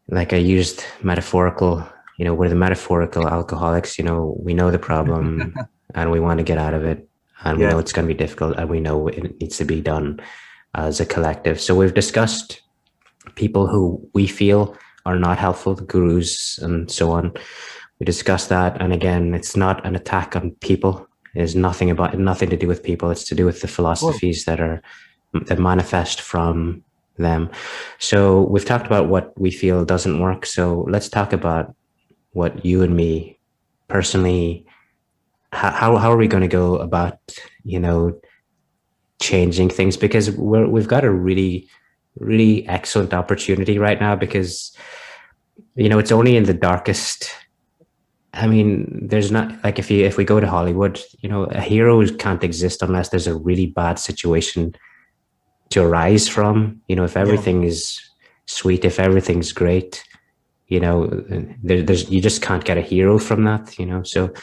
like I used metaphorical, we're the metaphorical alcoholics. We know the problem and we want to get out of it. And we Yeah. know it's going to be difficult and we know it needs to be done as a collective. So we've discussed people who we feel are not helpful, the gurus and so on. We discussed that. And again, it's not an attack on people. It's nothing to do with people. It's to do with the Well, philosophies that manifest from them. So we've talked about what we feel doesn't work. So let's talk about what you and me personally, how are we going to go about, changing things? Because we've got a really, really excellent opportunity right now because, it's only in the darkest. I mean, there's not like if we go to Hollywood, a hero can't exist unless there's a really bad situation to arise from. If yeah. everything is sweet, if everything's great, there's you just can't get a hero from that. So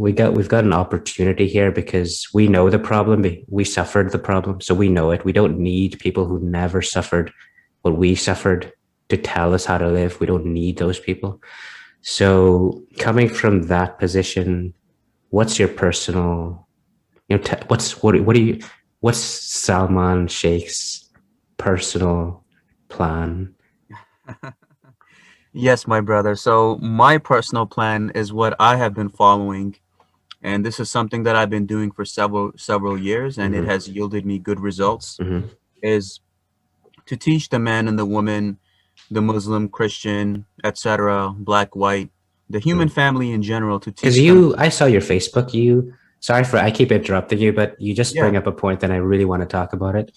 we've got an opportunity here because we know the problem. We suffered the problem, so we know it. We don't need people who never suffered what we suffered to tell us how to live. We don't need those people. So coming from that position, what's your personal, what do you, what's Salman Sheikh's personal plan? Yes, my brother. So my personal plan is what I have been following, and this is something that I've been doing for several years, and it Hmm. has yielded me good results. Hmm. Is to teach the man and the woman, the Muslim, Christian, etc., black, white, the human family in general, to Because teach them. you, I saw your Facebook. Sorry for, I keep interrupting you, but you just Yeah. bring up a point that I really want to talk about it.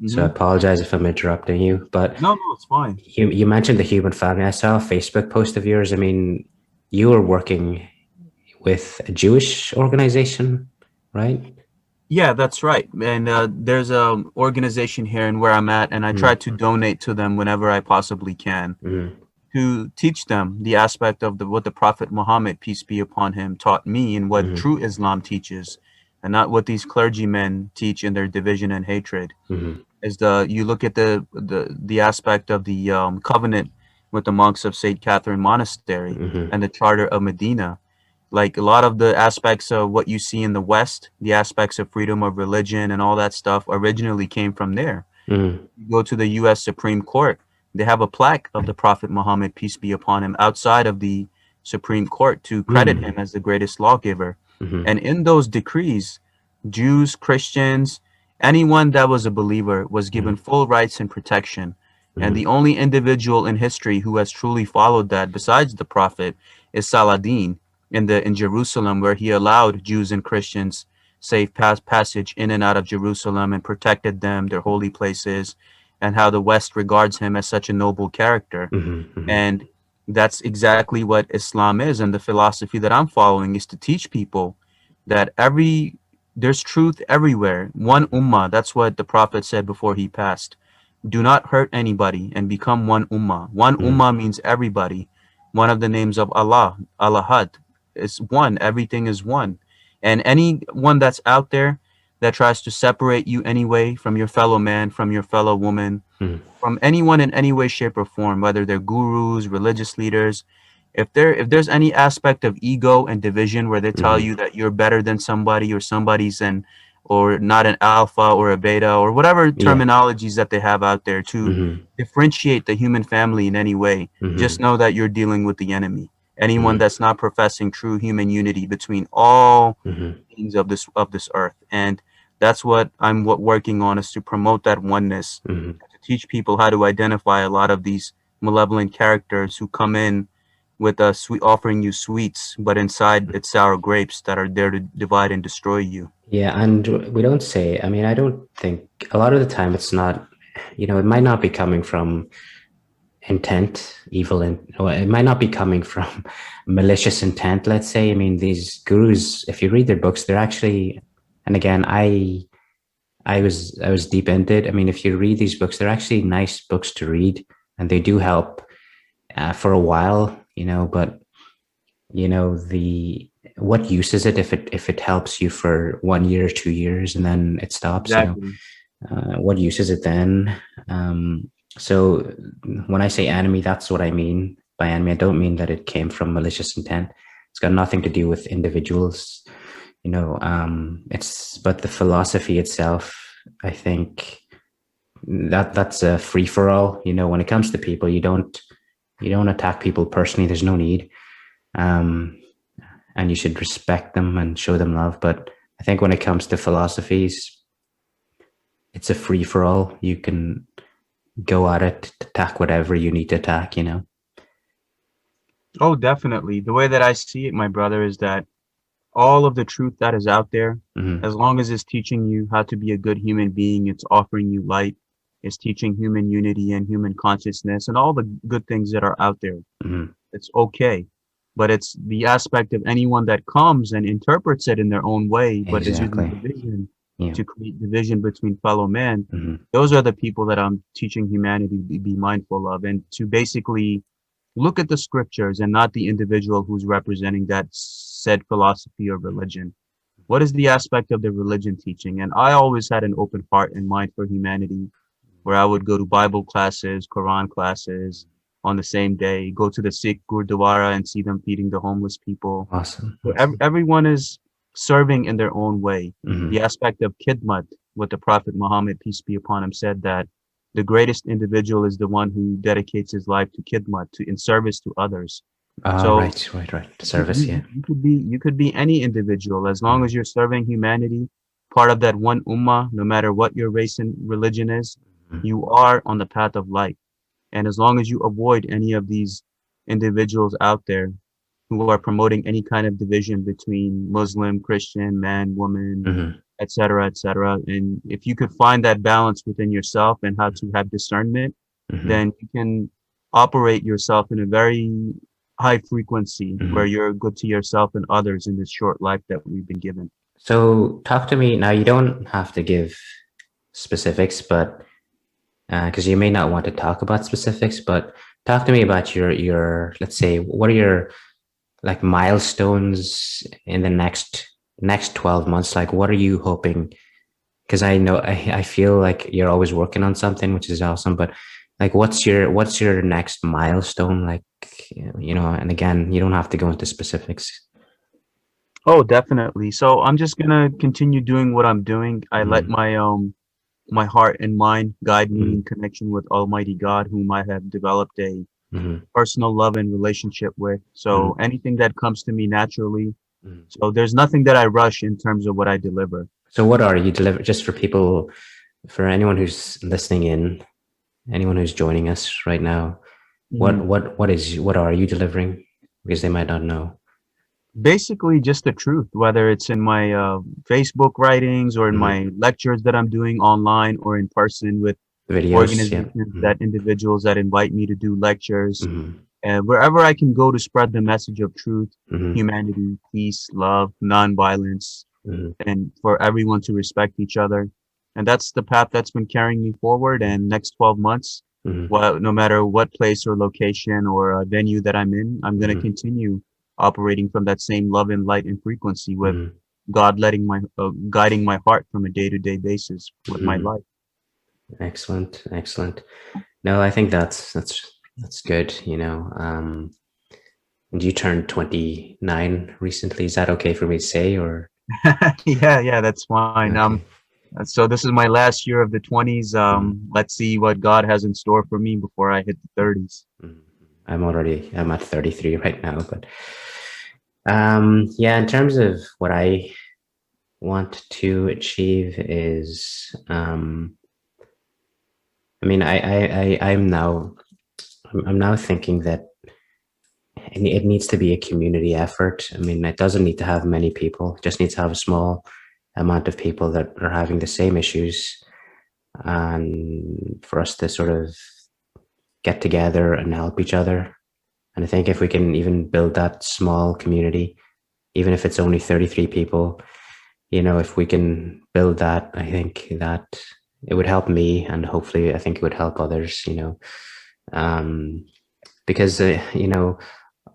So I Mm-hmm. apologize if I'm interrupting you, but No, no, it's fine. you mentioned the human family. I saw a Facebook post of yours. I mean, you were working with a Jewish organization, right? Yeah, that's right. And there's a organization here and where I'm at, and I try Mm, to donate to them whenever I possibly can, mm, to teach them the aspect of what the Prophet Muhammad, peace be upon him, taught me, and what mm, true Islam teaches, and not what these clergymen teach in their division and hatred. mm, Is the you look at the aspect of the covenant with the monks of St. Catherine Monastery and mm, the Charter of Medina, like a lot of the aspects of what you see in the West, the aspects of freedom of religion and all that stuff originally came from there. mm, You go to the U.S. Supreme Court, they have a plaque of the Prophet Muhammad, peace be upon him, outside of the Supreme Court to credit him mm, as the greatest lawgiver. mm, And in those decrees, Jews, Christians, anyone that was a believer was given mm, full rights and protection. And the mm, only individual in history who has truly followed that, besides the Prophet, is Saladin in Jerusalem, where he allowed Jews and Christians safe passage in and out of Jerusalem and protected them, their holy places, and how the West regards him as such a noble character. mm, mm, And that's exactly what Islam is. And the philosophy that I'm following is to teach people that there's truth everywhere. One ummah, that's what the Prophet said before he passed. Do not hurt anybody and become one ummah. One mm, ummah means everybody. One of the names of Allah, Allahad, is one. Everything is one. And anyone that's out there that tries to separate you anyway from your fellow man, from your fellow woman, mm, from anyone in any way, shape, or form, whether they're gurus, religious leaders, if there's any aspect of ego and division where they tell mm, you that you're better than somebody or somebody's an or not an alpha or a beta or whatever yeah. terminologies that they have out there to Mm, differentiate the human family in any way, just mm, know that you're dealing with the enemy. Anyone mm, that's not professing true human unity between all mm, beings of this earth. And that's what working on, is to promote that oneness, mm. to teach people how to identify a lot of these malevolent characters who come in with a sweet, offering you sweets, but inside it's sour grapes that are there to divide and destroy you. Yeah, and we don't say, I mean, I don't think a lot of the time it's not, it might not be coming from intent, evil, and or it might not be coming from malicious intent, let's say. I mean, these gurus, if you read their books, they're actually, and again, I was deep into it. I mean, if you read these books, they're actually nice books to read, and they do help for a while, but the what use is it if it helps you for 1 year, 2 years, and then it stops? Exactly. What use is it then? So when I say enemy, that's what I mean by enemy. I don't mean that it came from malicious intent. It's got nothing to do with individuals. It's but the philosophy itself. I think that's a free for all. When it comes to people, you don't attack people personally. There's no need. Um, and you should respect them and show them love. But I think when it comes to philosophies, it's a free for all. You can go at it, attack whatever you need to attack. Oh, definitely. The way that I see it, my brother, is that all of the truth that is out there, Hmm. as long as it's teaching you how to be a good human being, it's offering you light, it's teaching human unity and human consciousness and all the good things that are out there. Hmm. It's okay. But it's the aspect of anyone that comes and interprets it in their own way, but is using Exactly. division Yeah. to create division between fellow men. Hmm. Those are the people that I'm teaching humanity to be mindful of, and to basically look at the scriptures and not the individual who's representing that said philosophy or religion. What is the aspect of the religion teaching? And I always had an open heart and mind for humanity, where I would go to Bible classes, Quran classes on the same day, go to the Sikh Gurdwara and see them feeding the homeless people. Awesome. So Awesome. everyone is serving in their own way. The Hmm. aspect of khidmat, what the Prophet Muhammad, peace be upon him, said that the greatest individual is the one who dedicates his life to khidmat, to in service to others. Ah, So right, right, right. Service, yeah. you could be any individual as long Mm, as you're serving humanity, part of that one ummah, no matter what your race and religion is, mm, you are on the path of light. And as long as you avoid any of these individuals out there who are promoting any kind of division between Muslim, Christian, man, woman, mhm, etc., etc., and if you could find that balance within yourself and how to have discernment, mhm, then you can operate yourself in a very high frequency where mhm. you're good to yourself and others in this short life that we've been given. So talk to me now. You don't have to give specifics, but because you may not want to talk about specifics, but talk to me about your let's say what are your like milestones in the next 12 months? Like what are you hoping? Because I know I feel like you're always working on something, which is awesome, but like what's your next milestone? Like, and again, you don't have to go into specifics. Oh, definitely. So I'm just gonna continue doing what I'm doing. I let Mm, my heart and mind guide me mm, in connection with Almighty God, whom I have developed a mm, personal love and relationship with. So mm, anything that comes to me naturally. mm. So there's nothing that I rush in terms of what I deliver. So what are you deliver just for people, for anyone who's listening in, anyone who's joining us right now? What Mhm. what what is what are you delivering? Because they might not know. Basically, just the truth, whether it's in my Facebook writings or in Mm. my lectures that I'm doing online or in person with Videos, yeah. organizations Mm, that individuals that invite me to do lectures, mm, and wherever I can go to spread the message of truth, mm, humanity, peace, love, nonviolence, mm, and for everyone to respect each other. And that's the path that's been carrying me forward. And next 12 months, mm, well, no matter what place or location or venue that I'm in, I'm going to mm, continue operating from that same love and light and frequency with mm, God letting my guiding my heart from a day-to-day basis with my mm. life. Excellent, excellent. No, I think that's good. And you turned 29 recently. Is that okay for me to say, or Yeah, that's fine. okay? So this is my last year of the 20s. Mm, Let's see what God has in store for me before I hit the 30s. mm. I'm at 33 right now, but yeah, in terms of what I want to achieve is, I mean, I'm now thinking that it needs to be a community effort. I mean, it doesn't need to have many people, it just needs to have a small amount of people that are having the same issues, and for us to sort of get together and help each other. And I think if we can even build that small community, even if it's only 33 people, if we can build that, I think that it would help me, and hopefully I think it would help others, um, because,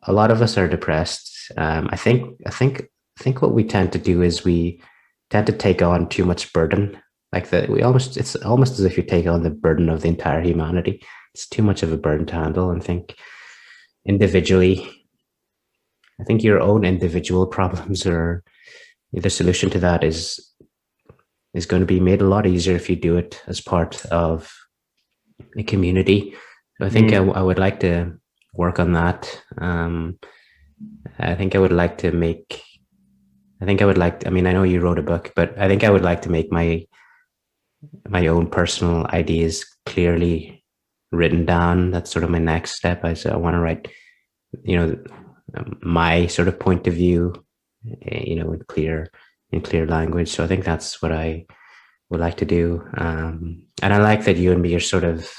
a lot of us are depressed. I think what we tend to do is we tend to take on too much burden. Like that, it's almost as if you take on the burden of the entire humanity. It's too much of a burden to handle. And think individually, I think your own individual problems are the solution to that is going to be made a lot easier if you do it as part of a community. So I think Mm, I would like to work on that. I think I would like to make. I think I would like. I mean, I know you wrote a book, but I think I would like to make my own personal ideas clearly written down. That's sort of my next step. I want to write, you know, my sort of point of view, in clear language. So I think that's what I would like to do. And I like that you and me are sort of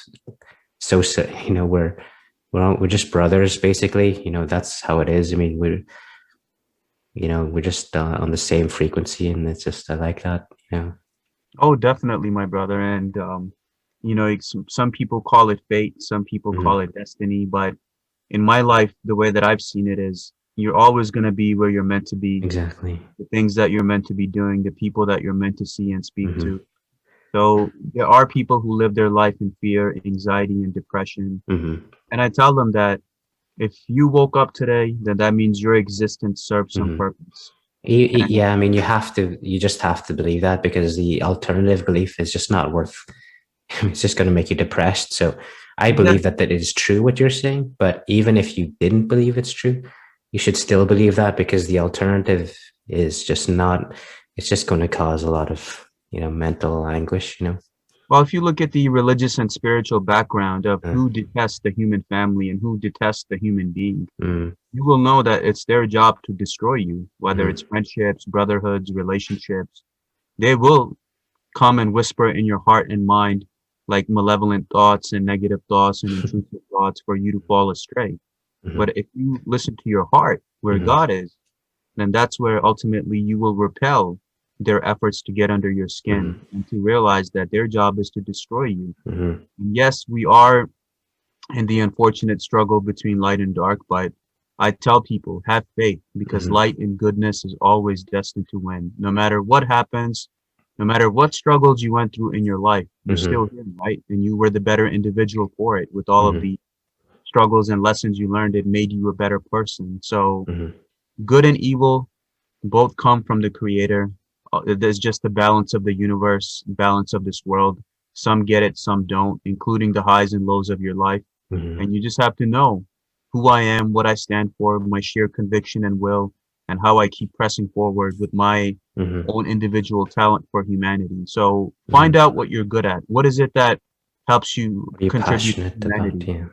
we're just brothers basically. That's how it is. I mean, we're just on the same frequency, and it's just I like that. oh, definitely, my brother. And some people call it fate, some people call Mhm. it destiny, but in my life, the way that I've seen it is you're always going to be where you're meant to be, Exactly. the things that you're meant to be doing, the people that you're meant to see and speak Hmm. to. So there are people who live their life in fear, anxiety, and depression. Hmm. And I tell them that if you woke up today, then that means your existence serves some Hmm. purpose. And Yeah, I mean, you just have to believe that, because the alternative belief is just not worth. it's just going to make you depressed. So I believe Exactly. that that is true what you're saying, but even if you didn't believe it's true, you should still believe that, because the alternative is just not. It's just going to cause a lot of mental anguish. Well, if you look at the religious and spiritual background of Uh, who detests the human family and who detests the human being, mm, you will know that it's their job to destroy you, whether it's mm, friendships, brotherhoods, relationships. They will come and whisper in your heart and mind like malevolent thoughts and negative thoughts and intrusive thoughts for you to fall astray. mhm, But if you listen to your heart, where mhm, God is, then that's where ultimately you will repel their efforts to get under your skin mhm, and to realize that their job is to destroy you. mhm, And yes, we are in the unfortunate struggle between light and dark, but I tell people, have faith because mhm, light and goodness is always destined to win. No matter what happens, no matter what struggles you went through in your life, you're mhm, still here, right? And you were the better individual for it. With all of mhm, the struggles and lessons you learned, it made you a better person. So mhm, good and evil both come from the creator. There's just the balance of the universe, balance of this world. Some get it, some don't, including the highs and lows of your life. mhm, And you just have to know who I am, what I stand for, my sheer conviction and will, and how I keep pressing forward with my mhm, own individual talent for humanity. So find mhm. out what you're good at. What is it that helps you What are you contribute to passionate about? humanity? Yeah.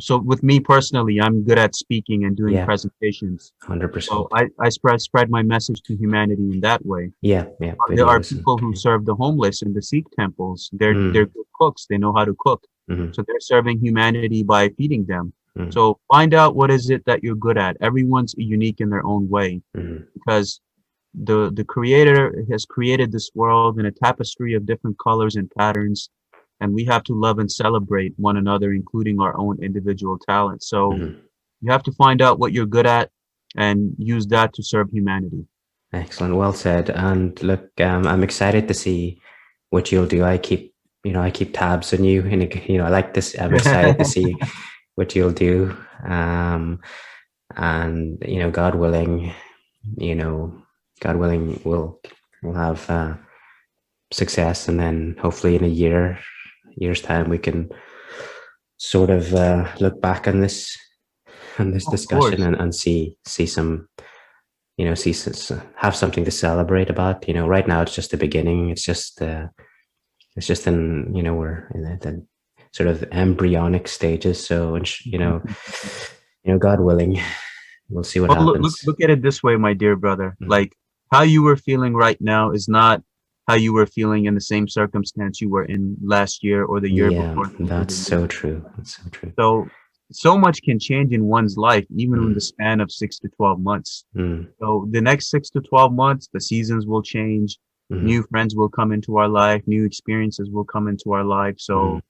So with me personally, I'm good at speaking and doing Yeah. presentations. So 100%. I spread my message to humanity in that way. Yeah. Yeah. There are Videos and people who yeah. serve the homeless in the Sikh temples. They're Mm, good cooks. They know how to cook. mhm, So they're serving humanity by feeding them. mm, So find out what is it that you're good at. Everyone's unique in their own way mhm, because the creator has created this world in a tapestry of different colors and patterns, and we have to love and celebrate one another, including our own individual talents. So mhm. you have to find out what you're good at and use that to serve humanity. Excellent. Well said. And look, I'm excited to see what you'll do. I keep tabs on you, and I like this. I'm excited to see what you'll do. And God willing, you know, God willing, we'll have success, and then hopefully in a year's time, we can sort of look back on this Of discussion, course. and see some have something to celebrate about. Right now it's just the beginning. It's just in we're in the sort of embryonic stages. So God willing, we'll see what Well, happens. look at it this way, my dear brother. Mhm. Like how you were feeling right now is not how you were feeling in the same circumstance you were in last year or the year Yeah, before that or that's the year so before. true. That's so true. So, so much can change in one's life, even in the Mm, span of 6 to 12 months. mm, So the next 6 to 12 months, the seasons will change, mm, new friends will come into our life, new experiences will come into our life. mm, So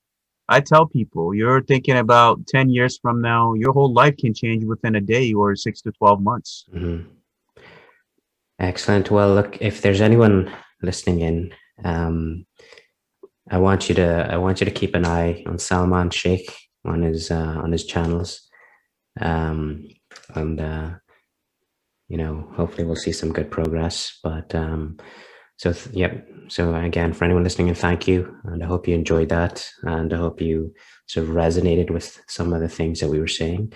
I tell people, you're thinking about 10 years from now, your whole life can change within a day or 6 to 12 months. mm. Excellent. Well, look, if there's anyone listening in, um, I want you to keep an eye on Salman Sheikh on his channels, um, and hopefully we'll see some good progress. But yep. So again, for anyone listening, and thank you, and I hope you enjoyed that, and I hope you sort of resonated with some of the things that we were saying.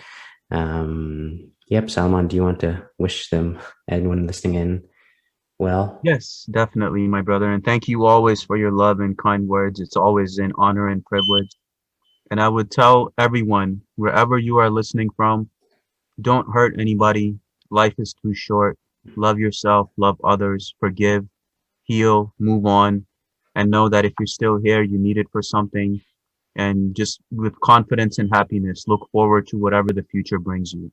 Yep, Salman, do you want to wish them, anyone listening in, well? Yes, definitely, my brother. And thank you always for your love and kind words. It's always an honor and privilege. And I would tell everyone, wherever you are listening from, don't hurt anybody. Life is too short. Love yourself, love others, forgive, heal, move on, and know that if you're still here, you need it for something. And just with confidence and happiness, look forward to whatever the future brings you.